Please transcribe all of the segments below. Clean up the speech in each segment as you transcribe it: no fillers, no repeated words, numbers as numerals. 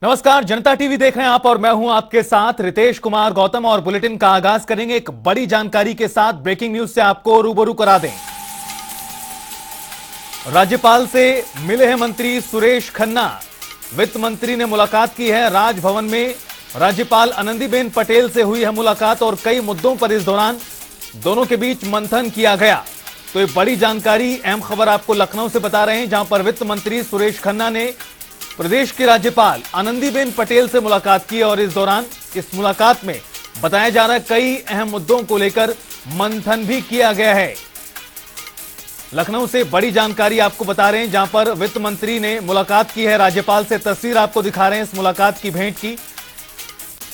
नमस्कार, जनता टीवी देख रहे हैं आप और मैं हूं आपके साथ रितेश कुमार गौतम। और बुलेटिन का आगाज करेंगे एक बड़ी जानकारी के साथ। ब्रेकिंग न्यूज से आपको रूबरू करा दें। राज्यपाल से मिले हैं मंत्री सुरेश खन्ना। वित्त मंत्री ने मुलाकात की है राजभवन में। राज्यपाल आनंदीबेन पटेल से हुई है मुलाकात और कई मुद्दों पर इस दौरान दोनों के बीच मंथन किया गया। तो ये बड़ी जानकारी, अहम खबर आपको लखनऊ से बता रहे हैं, जहां पर वित्त मंत्री सुरेश खन्ना ने प्रदेश के राज्यपाल आनंदीबेन पटेल से मुलाकात की और इस दौरान इस मुलाकात में बताया जा रहा है कई अहम मुद्दों को लेकर मंथन भी किया गया है। लखनऊ से बड़ी जानकारी आपको बता रहे हैं, जहां पर वित्त मंत्री ने मुलाकात की है राज्यपाल से। तस्वीर आपको दिखा रहे हैं इस मुलाकात की, भेंट की।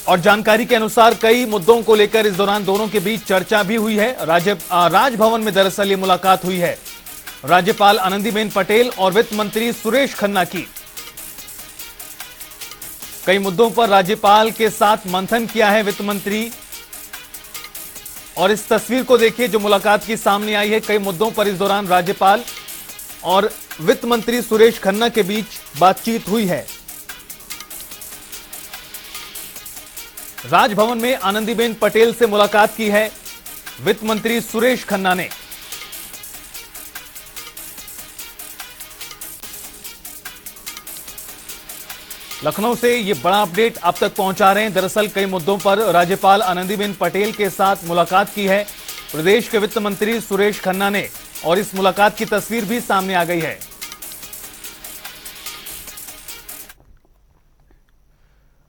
और जानकारी के अनुसार कई मुद्दों को लेकर इस दौरान दोनों के बीच चर्चा भी हुई है। राजभवन में दरअसल ये मुलाकात हुई है राज्यपाल आनंदीबेन पटेल और वित्त मंत्री सुरेश खन्ना की। कई मुद्दों पर राज्यपाल के साथ मंथन किया है वित्त मंत्री। और इस तस्वीर को देखिए जो मुलाकात की सामने आई है। कई मुद्दों पर इस दौरान राज्यपाल और वित्त मंत्री सुरेश खन्ना के बीच बातचीत हुई है। राजभवन में आनंदीबेन पटेल से मुलाकात की है वित्त मंत्री सुरेश खन्ना ने। लखनऊ से ये बड़ा अपडेट आप तक पहुंचा रहे हैं। दरअसल कई मुद्दों पर राज्यपाल आनंदीबेन पटेल के साथ मुलाकात की है प्रदेश के वित्त मंत्री सुरेश खन्ना ने, और इस मुलाकात की तस्वीर भी सामने आ गई है।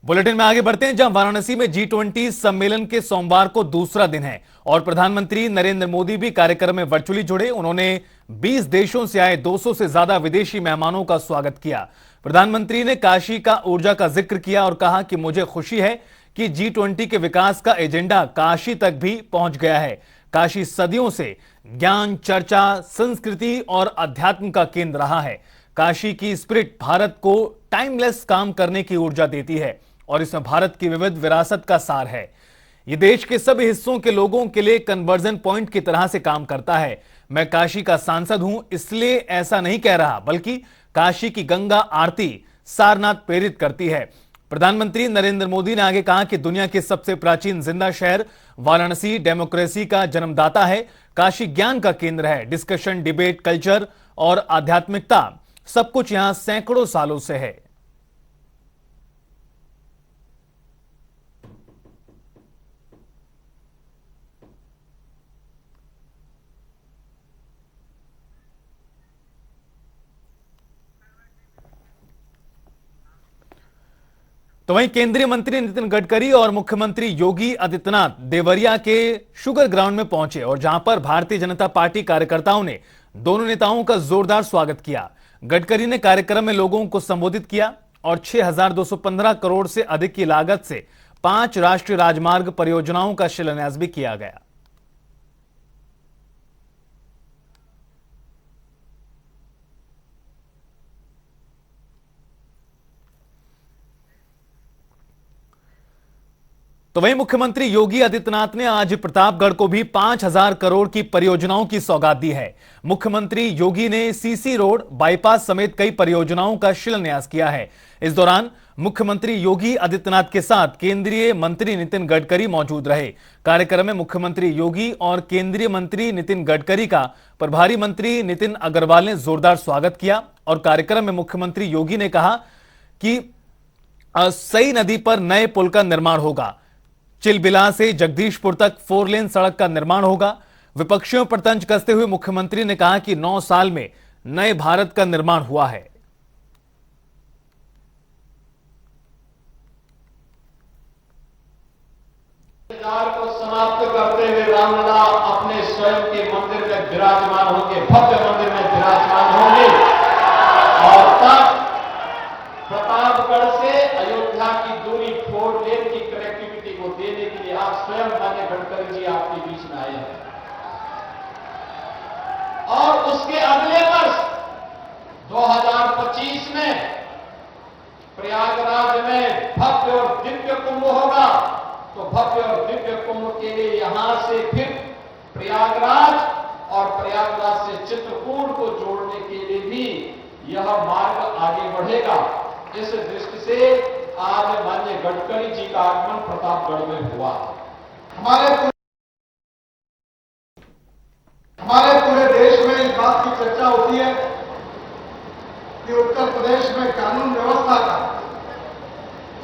बुलेटिन में आगे बढ़ते हैं, जहां वाराणसी में G20 सम्मेलन के सोमवार को दूसरा दिन है और प्रधानमंत्री नरेंद्र मोदी भी कार्यक्रम में वर्चुअली जुड़े। उन्होंने 20 देशों से आए 200 से ज्यादा विदेशी मेहमानों का स्वागत किया। प्रधानमंत्री ने काशी का ऊर्जा का जिक्र किया और कहा कि मुझे खुशी है कि G20 के विकास का एजेंडा काशी तक भी पहुंच गया है। काशी सदियों से ज्ञान, चर्चा, संस्कृति और अध्यात्म का केंद्र रहा है। काशी की स्पिरिट भारत को टाइमलेस काम करने की ऊर्जा देती है और इसमें भारत की विविध विरासत का सार है। यह देश के सभी हिस्सों के लोगों के लिए कन्वर्जन पॉइंट की तरह से काम करता है। मैं काशी का सांसद हूं इसलिए ऐसा नहीं कह रहा, बल्कि काशी की गंगा आरती सारनाथ प्रेरित करती है। प्रधानमंत्री नरेंद्र मोदी ने आगे कहा कि दुनिया के सबसे प्राचीन जिंदा शहर वाराणसी डेमोक्रेसी का जन्मदाता है। काशी ज्ञान का केंद्र है। डिस्कशन, डिबेट, कल्चर और आध्यात्मिकता सब कुछ यहां सैकड़ों सालों से है। तो वहीं केंद्रीय मंत्री नितिन गडकरी और मुख्यमंत्री योगी आदित्यनाथ देवरिया के शुगर ग्राउंड में पहुंचे और जहां पर भारतीय जनता पार्टी कार्यकर्ताओं ने दोनों नेताओं का जोरदार स्वागत किया। गडकरी ने कार्यक्रम में लोगों को संबोधित किया और 6,215 करोड़ से अधिक की लागत से 5 राष्ट्रीय राजमार्ग परियोजनाओं का शिलान्यास भी किया गया। तो वहीं मुख्यमंत्री योगी आदित्यनाथ ने आज प्रतापगढ़ को भी 5,000 करोड़ की परियोजनाओं की सौगात दी है। मुख्यमंत्री योगी ने सीसी रोड, बाईपास समेत कई परियोजनाओं का शिलान्यास किया है। इस दौरान मुख्यमंत्री योगी आदित्यनाथ के साथ केंद्रीय मंत्री नितिन गडकरी मौजूद रहे। कार्यक्रम में मुख्यमंत्री योगी और केंद्रीय मंत्री नितिन गडकरी का प्रभारी मंत्री नितिन अग्रवाल ने जोरदार स्वागत किया। और कार्यक्रम में मुख्यमंत्री योगी ने कहा कि सई नदी पर नए पुल का निर्माण होगा। चिलबिला से जगदीशपुर तक 4 लेन सड़क का निर्माण होगा। विपक्षियों पर तंज कसते हुए मुख्यमंत्री ने कहा कि 9 साल में नए भारत का निर्माण हुआ है। को समाप्त करते हुए रामलला अपने स्वयं के मंदिर में विराजमान होंगे, भव्य मंदिर में विराजमान होंगे। और तब प्रतापगढ़ से अयोध्या की दूरी 4 लेन की कनेक्टिविटी को देने के लिए आप स्वयं माननीय गडकरी जी आपके बीच में आए हैं। और उसके अगले वर्ष 2025 में प्रयागराज में भव्य और दिव्य कुंभ होगा। तो भव्य और दिव्य कुंभ के लिए यहां से फिर प्रयागराज और प्रयागराज से चित्रकूट को जोड़ने के लिए भी यह मार्ग आगे बढ़ेगा। इस दृष्टि से आज माननीय गडकरी जी का आगमन प्रतापगढ़ में हुआ। हमारे पूरे देश में इस बात की चर्चा होती है कि उत्तर प्रदेश में कानून व्यवस्था का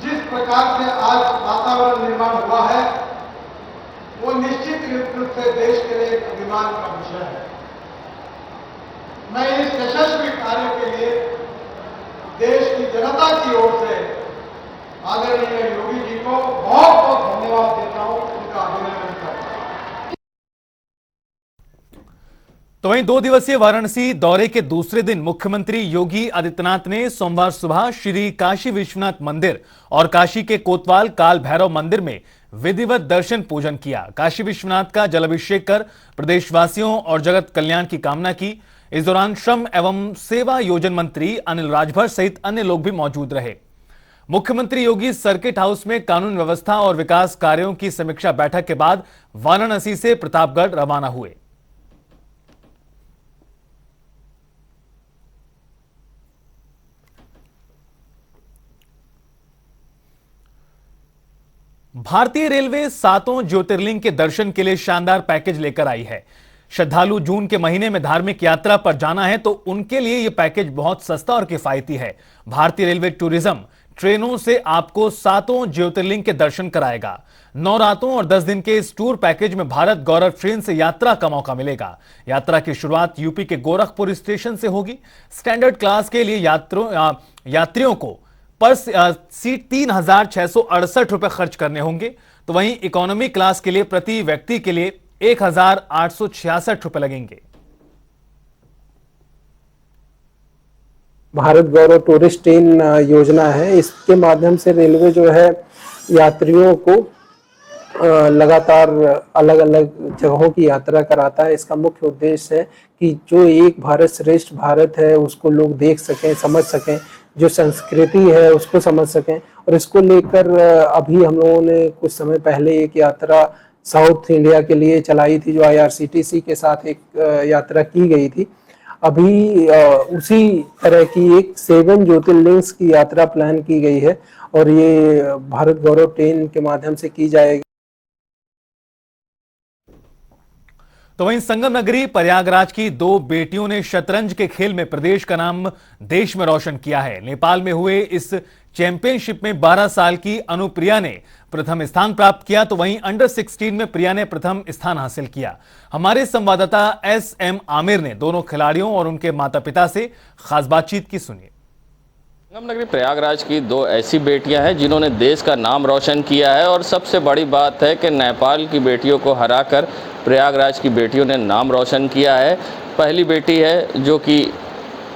जिस प्रकार से आज वातावरण निर्माण हुआ है वो निश्चित रूप से देश के लिए एक अभिमान का विषय है। मैं इस यशस्वी कार्य के लिए देश की जनता की ओर से आदरणीय योगी जी को बहुत बहुत धन्यवाद देता हूं, उनका अभिनंदन करता हूं। तो वहीं 2 दिवसीय वाराणसी दौरे के दूसरे दिन मुख्यमंत्री योगी आदित्यनाथ ने सोमवार सुबह श्री काशी विश्वनाथ मंदिर और काशी के कोतवाल काल भैरव मंदिर में विधिवत दर्शन पूजन किया। काशी विश्वनाथ का जलाभिषेक कर प्रदेशवासियों और जगत कल्याण की कामना की। इस दौरान श्रम एवं सेवा योजन मंत्री अनिल राजभर सहित अन्य लोग भी मौजूद रहे। मुख्यमंत्री योगी सर्किट हाउस में कानून व्यवस्था और विकास कार्यों की समीक्षा बैठक के बाद वाराणसी से प्रतापगढ़ रवाना हुए। भारतीय रेलवे 7 ज्योतिर्लिंग के दर्शन के लिए शानदार पैकेज लेकर आई है। श्रद्धालु जून के महीने में धार्मिक यात्रा पर जाना है तो उनके लिए यह पैकेज बहुत सस्ता और किफायती है। भारतीय रेलवे टूरिज्म ट्रेनों से आपको 7 ज्योतिर्लिंग के दर्शन कराएगा। 9 रातों और 10 दिन के इस टूर पैकेज में भारत गौरव ट्रेन से यात्रा का मौका मिलेगा। यात्रा की शुरुआत यूपी के गोरखपुर स्टेशन से होगी। स्टैंडर्ड क्लास के लिए यात्रियों को पर सीट 3,668 रुपए खर्च करने होंगे, तो वहीं इकोनॉमी क्लास के लिए प्रति व्यक्ति के लिए 1,866 रुपए लगेंगे। भारत गौरव टूरिस्ट ट्रेन योजना है। इसके माध्यम से रेलवे जो है यात्रियों को लगातार अलग अलग जगहों की यात्रा कराता है। इसका मुख्य उद्देश्य है कि जो एक भारत श्रेष्ठ भारत है उसको लोग देख सकें, समझ सकें, जो संस्कृति है उसको समझ सकें। और इसको लेकर अभी हम लोगों ने कुछ समय पहले एक यात्रा साउथ इंडिया के लिए चलाई थी, जो IRCTC के साथ एक यात्रा की गई थी। अभी उसी तरह की एक 7 ज्योतिर्लिंग्स की यात्रा प्लान की गई है और ये भारत गौरव ट्रेन के माध्यम से की जाएगी। तो वहीं संगम नगरी प्रयागराज की 2 बेटियों ने शतरंज के खेल में प्रदेश का नाम देश में रोशन किया है। नेपाल में हुए इस चैंपियनशिप में 12 साल की अनुप्रिया ने प्रथम स्थान प्राप्त किया, तो वहीं अंडर 16 में प्रिया ने प्रथम स्थान हासिल किया। हमारे संवाददाता SM आमिर ने दोनों खिलाड़ियों और उनके माता पिता से खास बातचीत की, सुनिए। संगम नगरी प्रयागराज की 2 ऐसी बेटियां हैं जिन्होंने देश का नाम रोशन किया है और सबसे बड़ी बात है कि नेपाल की बेटियों को हराकर प्रयागराज की बेटियों ने नाम रोशन किया है। पहली बेटी है जो कि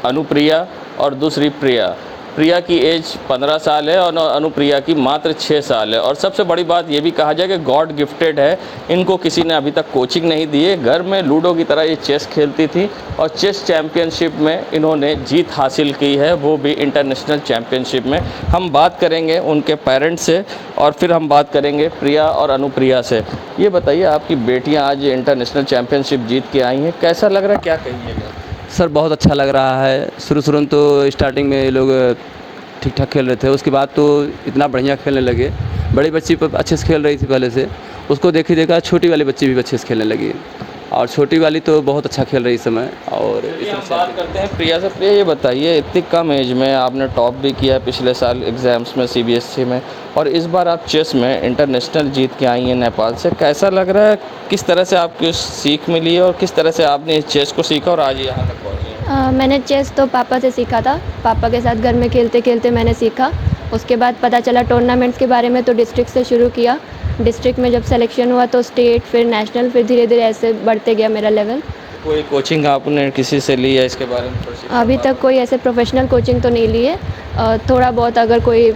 अनुप्रिया और दूसरी प्रिया। प्रिया की एज 15 साल है और अनुप्रिया की मात्र 6 साल है। और सबसे बड़ी बात ये भी कहा जाए कि गॉड गिफ्टेड है, इनको किसी ने अभी तक कोचिंग नहीं दी है। घर में लूडो की तरह ये चेस खेलती थी और चेस चैम्पियनशिप में इन्होंने जीत हासिल की है, वो भी इंटरनेशनल चैम्पियनशिप में। हम बात करेंगे उनके पेरेंट्स से और फिर हम बात करेंगे प्रिया और अनुप्रिया से। ये बताइए, आपकी बेटियाँ आज इंटरनेशनल चैम्पियनशिप जीत के आई हैं, कैसा लग रहा है, क्या कहिएगा? सर बहुत अच्छा लग रहा है। शुरू में तो स्टार्टिंग में ये लोग ठीक ठाक खेल रहे थे, उसके बाद तो इतना बढ़िया खेलने लगे। बड़ी बच्ची अच्छे से खेल रही थी पहले से, उसको देखा छोटी वाली बच्ची भी अच्छे से खेलने लगी और छोटी वाली तो बहुत अच्छा खेल रही इस समय। और हम बात करते हैं प्रिया से। प्रिया, ये बताइए, इतनी कम एज में आपने टॉप भी किया पिछले साल एग्ज़ाम्स में CBSE में, और इस बार आप चेस में इंटरनेशनल जीत के आई हैं नेपाल से, कैसा लग रहा है? किस तरह से आपको सीख मिली है और किस तरह से आपने इस चेस को सीखा और आज यहाँ तक पहुँची? मैंने चेस तो पापा से सीखा था। पापा के साथ घर में खेलते खेलते मैंने सीखा। उसके बाद पता चला टूर्नामेंट्स के बारे में, तो डिस्ट्रिक्ट से शुरू किया। डिस्ट्रिक्ट में जब सिलेक्शन हुआ तो स्टेट, फिर नेशनल, फिर धीरे धीरे ऐसे बढ़ते गया मेरा लेवल। कोई कोचिंग आपने किसी से ली है इसके बारे में? अभी तक कोई ऐसे प्रोफेशनल कोचिंग तो नहीं ली है। थोड़ा बहुत अगर कोई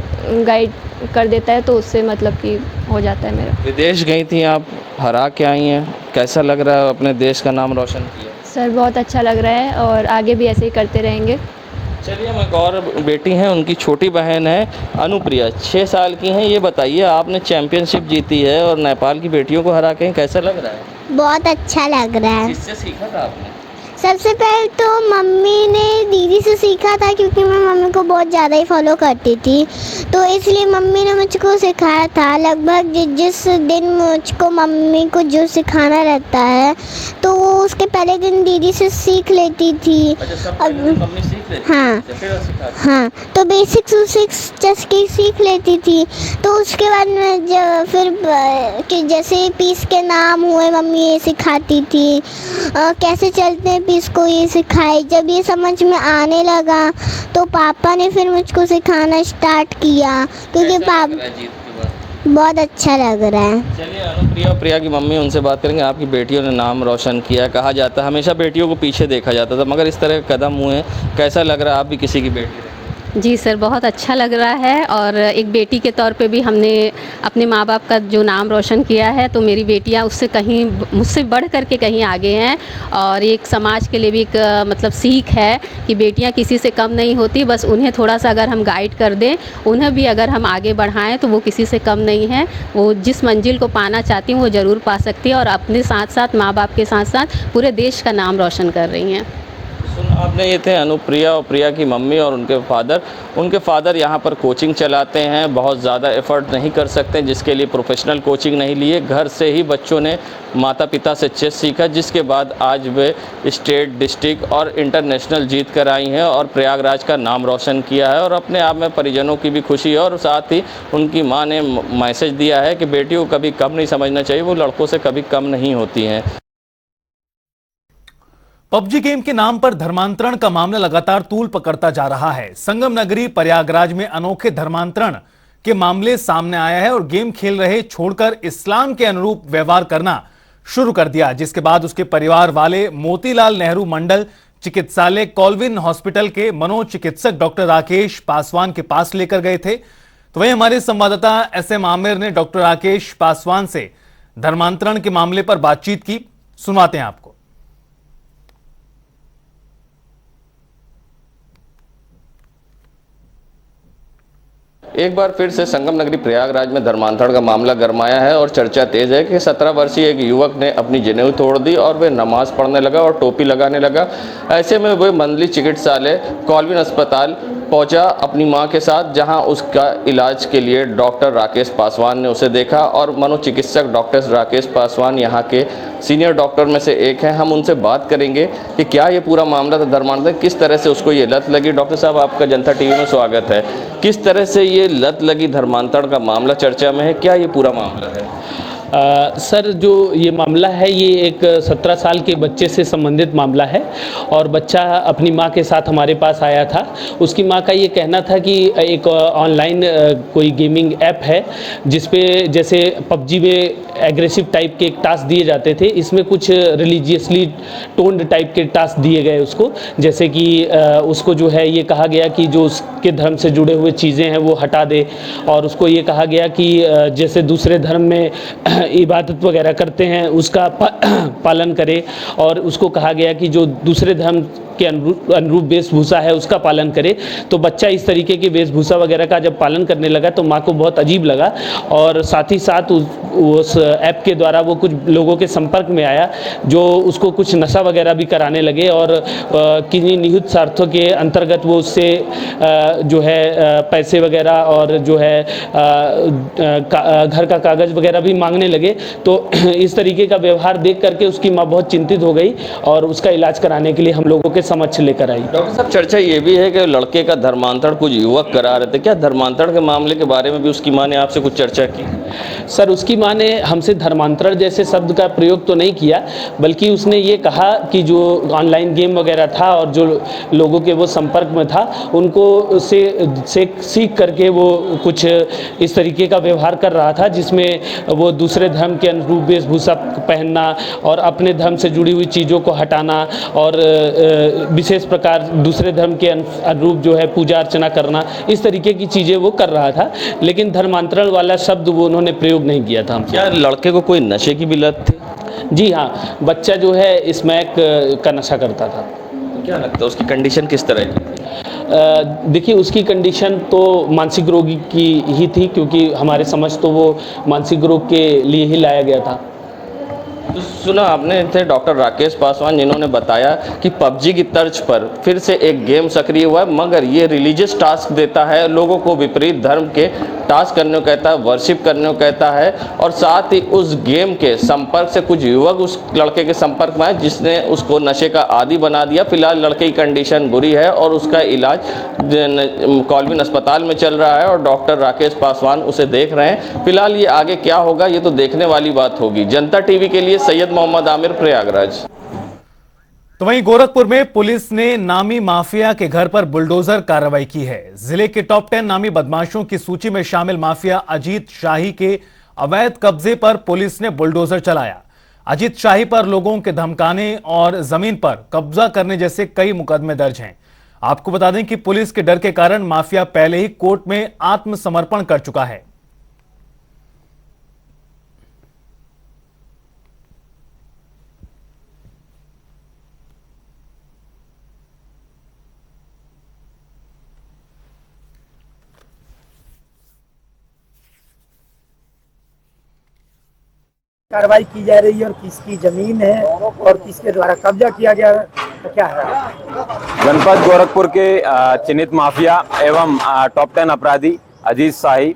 गाइड कर देता है तो उससे मतलब कि हो जाता है मेरा। विदेश गई थी आप, हरा के आई हैं, कैसा लग रहा है अपने देश का नाम रोशन किया? सर बहुत अच्छा लग रहा है और आगे भी ऐसे ही करते रहेंगे। चलिए, हम एक और बेटी हैं, उनकी छोटी बहन है अनुप्रिया, 6 साल की हैं। ये बताइए, आपने चैंपियनशिप जीती है और नेपाल की बेटियों को हरा के, कैसा लग रहा है? बहुत अच्छा लग रहा है। किससे सीखा था आपने? सबसे पहले तो मम्मी ने दीदी से सीखा था, क्योंकि मैं मम्मी को बहुत ज़्यादा ही फॉलो करती थी, तो इसलिए मम्मी ने मुझको सिखाया था। लगभग जिस दिन मुझको मम्मी को जो सिखाना रहता है तो वो उसके पहले दिन दीदी से सीख लेती थी। मम्मी सीख लेती? हाँ फिर हाँ, तो बेसिक्स जैसे कि सीख लेती थी। तो उसके बाद में फिर कि जैसे पीस के नाम हुए मम्मी ये सिखाती थी, कैसे चलते हैं पीस को ये सिखाई। जब ये समझ में आने लगा तो पापा ने फिर मुझको सिखाना स्टार्ट किया, क्योंकि बहुत अच्छा लग रहा है। चलिए अनुप्रिया, प्रिया की मम्मी, उनसे बात करेंगे। आपकी बेटियों ने नाम रोशन किया, कहा जाता है हमेशा बेटियों को पीछे देखा जाता था, मगर इस तरह के कदम हुए, कैसा लग रहा है? आप भी किसी की बेटी? जी सर, बहुत अच्छा लग रहा है, और एक बेटी के तौर पे भी हमने अपने माँ बाप का जो नाम रोशन किया है, तो मेरी बेटियाँ उससे कहीं मुझसे बढ़ कर के कहीं आगे हैं। और एक समाज के लिए भी एक मतलब सीख है कि बेटियाँ किसी से कम नहीं होती, बस उन्हें थोड़ा सा अगर हम गाइड कर दें, उन्हें भी अगर हम आगे बढ़ाएं तो वो किसी से कम नहीं है। वो जिस मंजिल को पाना चाहती हैं वो ज़रूर पा सकती है, और अपने साथ साथ माँ बाप के साथ साथ पूरे देश का नाम रोशन कर रही हैं। आपने ये थे अनुप्रिया और प्रिया की मम्मी और उनके फादर यहाँ पर कोचिंग चलाते हैं, बहुत ज़्यादा एफर्ट नहीं कर सकते, जिसके लिए प्रोफेशनल कोचिंग नहीं लिए, घर से ही बच्चों ने माता पिता से चेस सीखा, जिसके बाद आज वे स्टेट, डिस्ट्रिक्ट और इंटरनेशनल जीत कर आई हैं और प्रयागराज का नाम रोशन किया है। और अपने आप में परिजनों की भी खुशी है, और साथ ही उनकी माँ ने मैसेज दिया है कि बेटियों को कभी कम नहीं समझना चाहिए, वो लड़कों से कभी कम नहीं होती हैं। पबजी गेम के नाम पर धर्मांतरण का मामला लगातार तूल पकड़ता जा रहा है। संगम नगरी प्रयागराज में अनोखे धर्मांतरण के मामले सामने आया है और गेम खेल रहे छोड़कर इस्लाम के अनुरूप व्यवहार करना शुरू कर दिया, जिसके बाद उसके परिवार वाले मोतीलाल नेहरू मंडल चिकित्सालय कॉल्विन हॉस्पिटल के मनोचिकित्सक डॉक्टर राकेश पासवान के पास लेकर गए थे। तो वहीं हमारे संवाददाता SM आमिर ने डॉक्टर राकेश पासवान से धर्मांतरण के मामले पर बातचीत की, सुनाते हैं आपको। एक बार फिर से संगम नगरी प्रयागराज में धर्मांतरण का मामला गरमाया है और चर्चा तेज है कि 17 वर्षीय एक युवक ने अपनी जनेऊ तोड़ दी और वे नमाज पढ़ने लगा और टोपी लगाने लगा। ऐसे में वह मंडली चिकित्सालय कॉल्विन अस्पताल पहुंचा अपनी मां के साथ, जहां उसका इलाज के लिए डॉक्टर राकेश पासवान ने उसे देखा। और मनोचिकित्सक डॉक्टर राकेश पासवान यहाँ के सीनियर डॉक्टर में से एक हैं। हम उनसे बात करेंगे कि क्या ये पूरा मामला था धर्मांतरण, किस तरह से उसको ये लत लगी। डॉक्टर साहब, आपका जनता टीवी में स्वागत है। किस तरह से ये लत लगी, धर्मांतरण का मामला चर्चा में है, क्या ये पूरा मामला है? सर, जो ये मामला है ये एक 17 साल के बच्चे से संबंधित मामला है, और बच्चा अपनी माँ के साथ हमारे पास आया था। उसकी माँ का ये कहना था कि एक ऑनलाइन कोई गेमिंग ऐप है जिसपे जैसे पबजी में एग्रेसिव टाइप के टास्क दिए जाते थे, इसमें कुछ रिलीजियसली टोन्ड टाइप के टास्क दिए गए उसको, जैसे कि उसको जो है ये कहा गया कि जो उसके धर्म से जुड़े हुए चीज़ें हैं वो हटा दे, और उसको ये कहा गया कि जैसे दूसरे धर्म में इबादत वगैरह करते हैं उसका पालन करे, और उसको कहा गया कि जो दूसरे धर्म के अनुरूप वेशभूषा है उसका पालन करे। तो बच्चा इस तरीके की वेशभूषा वगैरह का जब पालन करने लगा तो माँ को बहुत अजीब लगा, और साथ ही साथ उस ऐप के द्वारा वो कुछ लोगों के संपर्क में आया जो उसको कुछ नशा वगैरह भी कराने लगे, और किन्हीं निहित स्वार्थों के अंतर्गत वो उससे जो है पैसे वगैरह और जो है घर का कागज़ वगैरह भी मांगने लगे। तो इस तरीके का व्यवहार देख करके उसकी माँ बहुत चिंतित हो गई और उसका इलाज कराने के लिए हम लोगों के समक्ष लेकर आई। डॉक्टर साहब, चर्चा ये भी है कि लड़के का धर्मांतरण कुछ युवक करा रहे थे, क्या धर्मांतरण के मामले के बारे में भी उसकी माँ ने आपसे कुछ चर्चा की? सर, उसकी माँ ने हमसे धर्मांतरण जैसे शब्द का प्रयोग तो नहीं किया, बल्कि उसने ये कहा कि जो ऑनलाइन गेम वगैरह था और जो लोगों के वो संपर्क में था उनको से सीख करके वो कुछ इस तरीके का व्यवहार कर रहा था, जिसमें वो दूसरे धर्म के अनुरूप वेशभूषा पहनना और अपने धर्म से जुड़ी हुई चीज़ों को हटाना और विशेष प्रकार दूसरे धर्म के अनुरूप जो है पूजा अर्चना करना, इस तरीके की चीज़ें वो कर रहा था, लेकिन धर्मांतरण वाला शब्द वो उन्होंने प्रयोग नहीं किया था। क्या लड़के को कोई नशे की भी लत थी? जी हाँ, बच्चा जो है स्मैक का नशा करता था। क्या लगता है उसकी कंडीशन किस तरह की? देखिए, उसकी कंडीशन तो मानसिक रोगी की ही थी, क्योंकि हमारे समझ तो वो मानसिक रोग के लिए ही लाया गया था। तो सुना आपने थे डॉक्टर राकेश पासवान, जिन्होंने बताया कि पबजी की तर्ज पर फिर से एक गेम सक्रिय हुआ है, मगर ये रिलीजियस टास्क देता है, लोगों को विपरीत धर्म के टास्क करने को कहता है, वर्शिप करने को कहता है, और साथ ही उस गेम के संपर्क से कुछ युवक उस लड़के के संपर्क में आए जिसने उसको नशे का आदी बना दिया। फिलहाल लड़के की कंडीशन बुरी है और उसका इलाज कॉलविन अस्पताल में चल रहा है और डॉक्टर राकेश पासवान उसे देख रहे हैं। फिलहाल ये आगे क्या होगा ये तो देखने वाली बात होगी। जनता टीवी के लिए सैयद मोहम्मद आमिर, प्रयागराज। तो वहीं गोरखपुर में पुलिस ने नामी माफिया के घर पर बुलडोजर कार्रवाई की है। जिले के टॉप 10 नामी बदमाशों की सूची में शामिल माफिया अजीत शाही के अवैध कब्जे पर पुलिस ने बुलडोजर चलाया। अजीत शाही पर लोगों के धमकाने और जमीन पर कब्जा करने जैसे कई मुकदमे दर्ज हैं। आपको बता दें कि पुलिस के डर के कारण माफिया पहले ही कोर्ट में आत्मसमर्पण कर चुका है। कार्रवाई की जा रही है और किसकी जमीन है और किसके द्वारा कब्जा किया गया है, तो क्या है? जनपद गोरखपुर के चिन्हित माफिया एवं टॉप 10 अपराधी अजीत शाही,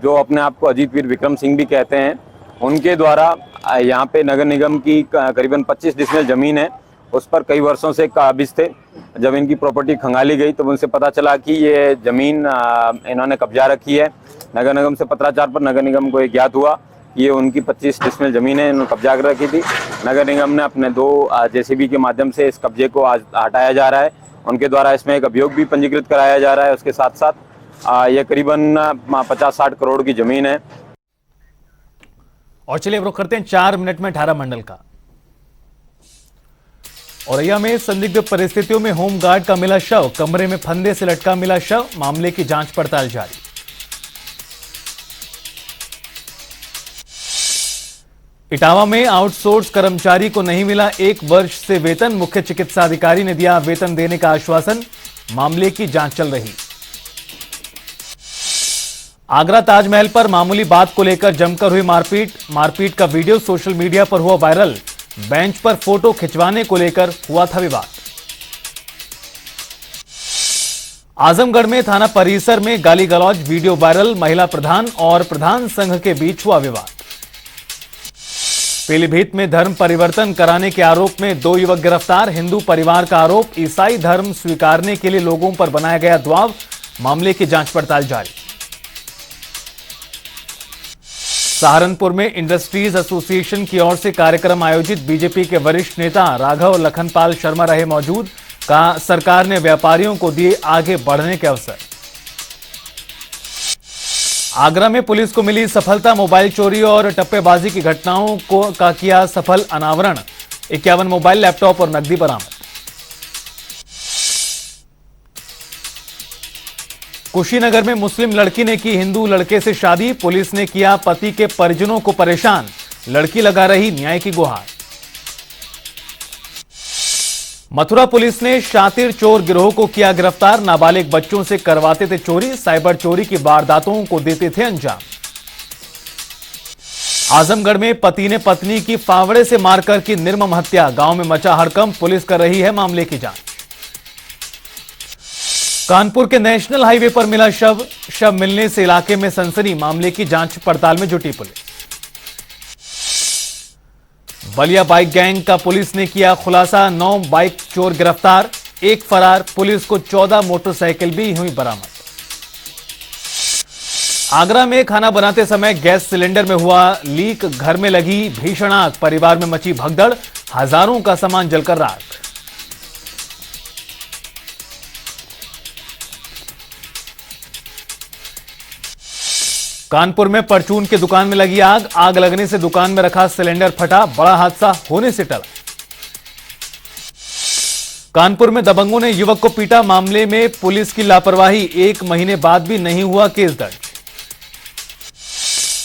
जो अपने आप को अजीत वीर विक्रम सिंह भी कहते हैं, उनके द्वारा यहाँ पे नगर निगम की करीबन 25 डिसमिल जमीन है, उस पर कई वर्षों से काबिज थे। जब इनकी प्रॉपर्टी खंगाली गई तो उनसे पता चला कि ये जमीन इन्होंने कब्जा रखी है। नगर निगम से पत्राचार पर नगर निगम को ज्ञात हुआ ये उनकी 25 डिसमिल जमीन है, इन्होंने कब्जा कर रखी थी। नगर निगम ने अपने 2 जेसीबी के माध्यम से इस कब्जे को आज हटाया जा रहा है। उनके द्वारा इसमें एक अभियोग भी पंजीकृत कराया जा रहा है। उसके साथ साथ ये करीबन 50-60 करोड़ की जमीन है। और चलिए रुख करते हैं 4 मिनट में 18 मंडल का। औरैया में संदिग्ध परिस्थितियों में होमगार्ड का मिला शव, कमरे में फंदे से लटका मिला शव, मामले की जांच पड़ताल जारी। इटावा में आउटसोर्स कर्मचारी को नहीं मिला 1 वर्ष से वेतन, मुख्य चिकित्सा अधिकारी ने दिया वेतन देने का आश्वासन, मामले की जांच चल रही। आगरा ताजमहल पर मामूली बात को लेकर जमकर हुई मारपीट का वीडियो सोशल मीडिया पर हुआ वायरल। बेंच पर फोटो खिंचवाने को लेकर हुआ था विवाद। आजमगढ़ में थाना परिसर में गाली गलौज वीडियो वायरल, महिला प्रधान और प्रधान संघ के बीच हुआ विवाद। पीलीभीत में धर्म परिवर्तन कराने के आरोप में 2 युवक गिरफ्तार, हिंदू परिवार का आरोप ईसाई धर्म स्वीकारने के लिए लोगों पर बनाया गया दबाव, मामले की जांच पड़ताल जारी। सहारनपुर में इंडस्ट्रीज एसोसिएशन की ओर से कार्यक्रम आयोजित, बीजेपी के वरिष्ठ नेता राघव लखनपाल शर्मा रहे मौजूद, कहा सरकार ने व्यापारियों को दिए आगे बढ़ने के अवसर। आगरा में पुलिस को मिली सफलता, मोबाइल चोरी और टप्पेबाजी की घटनाओं का किया सफल अनावरण, 51 मोबाइल, लैपटॉप और नकदी बरामद। कुशीनगर में मुस्लिम लड़की ने की हिंदू लड़के से शादी, पुलिस ने किया पति के परिजनों को परेशान, लड़की लगा रही न्याय की गुहार। मथुरा पुलिस ने शातिर चोर गिरोह को किया गिरफ्तार, नाबालिग बच्चों से करवाते थे चोरी, साइबर चोरी की वारदातों को देते थे अंजाम। आजमगढ़ में पति ने पत्नी की फावड़े से मारकर की निर्मम हत्या, गांव में मचा हड़कंप, पुलिस कर रही है मामले की जांच। कानपुर के नेशनल हाईवे पर मिला शव मिलने से इलाके में सनसनी, मामले की जांच पड़ताल में जुटी पुलिस। बलिया बाइक गैंग का पुलिस ने किया खुलासा, 9 बाइक चोर गिरफ्तार, 1 फरार, पुलिस को 14 मोटरसाइकिल भी हुई बरामद। आगरा में खाना बनाते समय गैस सिलेंडर में हुआ लीक, घर में लगी भीषण आग, परिवार में मची भगदड़, हजारों का सामान जलकर राख। कानपुर में परचून की दुकान में लगी आग, आग लगने से दुकान में रखा सिलेंडर फटा, बड़ा हादसा होने से टला। कानपुर में दबंगों ने युवक को पीटा, मामले में पुलिस की लापरवाही, 1 महीने बाद भी नहीं हुआ केस दर्ज।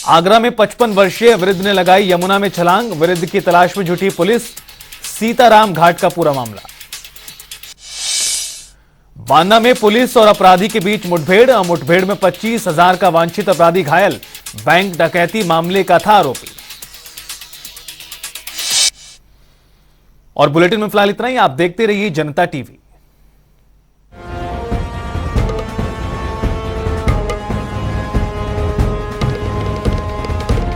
आगरा में 55 वर्षीय वृद्ध ने लगाई यमुना में छलांग, वृद्ध की तलाश में जुटी पुलिस, सीताराम घाट का पूरा मामला। बांदा में पुलिस और अपराधी के बीच मुठभेड़ में 25,000 का वांछित अपराधी घायल, बैंक डकैती मामले का था आरोपी। और बुलेटिन में फिलहाल इतना ही। आप देखते रहिए जनता टीवी।